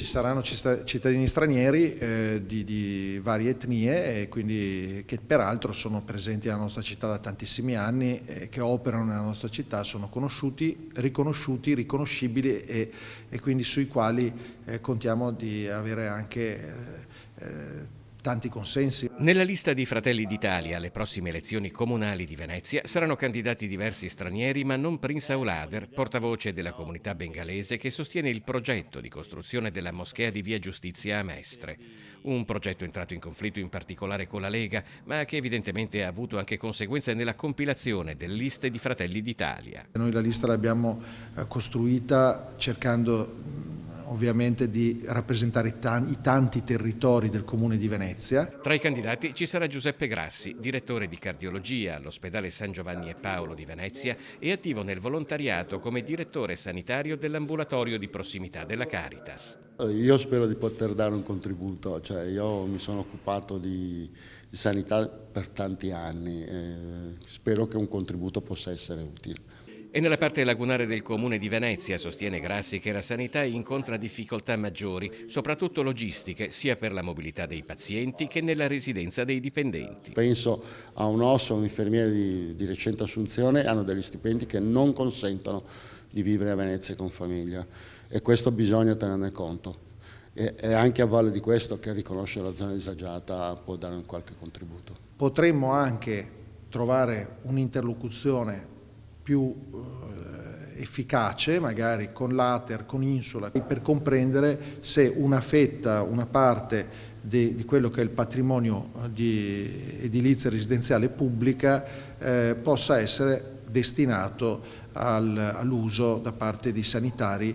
saranno cittadini stranieri di varie etnie, e quindi che peraltro sono presenti nella nostra città da tantissimi anni, che operano nella nostra città, sono conosciuti, riconosciuti, riconoscibili e quindi sui quali contiamo di avere anche tanti consensi. Nella lista di Fratelli d'Italia alle prossime elezioni comunali di Venezia saranno candidati diversi stranieri, ma non Prince Aulader, portavoce della comunità bengalese che sostiene il progetto di costruzione della moschea di Via Giustizia a Mestre. Un progetto entrato in conflitto in particolare con la Lega, ma che evidentemente ha avuto anche conseguenze nella compilazione delle liste di Fratelli d'Italia. Noi la lista l'abbiamo costruita cercando ovviamente di rappresentare i tanti territori del Comune di Venezia. Tra i candidati ci sarà Giuseppe Grassi, direttore di cardiologia all'ospedale San Giovanni e Paolo di Venezia e attivo nel volontariato come direttore sanitario dell'ambulatorio di prossimità della Caritas. Io spero di poter dare un contributo, io mi sono occupato di sanità per tanti anni e spero che un contributo possa essere utile. E nella parte lagunare del Comune di Venezia sostiene Grassi che la sanità incontra difficoltà maggiori, soprattutto logistiche, sia per la mobilità dei pazienti che nella residenza dei dipendenti. Penso a un osso, un infermiere di recente assunzione, hanno degli stipendi che non consentono di vivere a Venezia con famiglia e questo bisogna tenerne conto. E anche a valle di questo che riconosce la zona disagiata può dare un qualche contributo. Potremmo anche trovare un'interlocuzione più efficace, magari con l'Ater, con Insula, per comprendere se una fetta, una parte di quello che è il patrimonio di edilizia residenziale pubblica possa essere destinato all'uso da parte dei sanitari